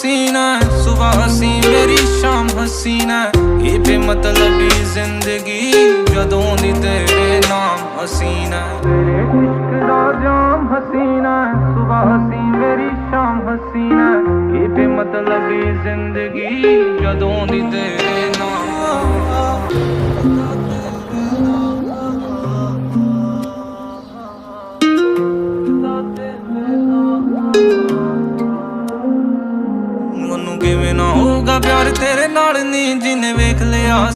हसीना है, सुबह हसी मेरी शाम हसीना है। ये बेमतलबी जिंदगी जदों दी तेरे नाम हसीना है। तेरे इश्क दा जाम हसीना है, सुबह हसी मेरी शाम हसीना है। ये बेमतलबी जिंदगी जदों दी तेरे नाम। ਮੈਨੂੰ ਕਿਵੇਂ ਨਾ ਹੋਊਗਾ ਪਿਆਰ ਤੇਰੇ ਨਾਲ ਨੀ ਜਿਨੇ ਵੇਖ ਲਿਆ।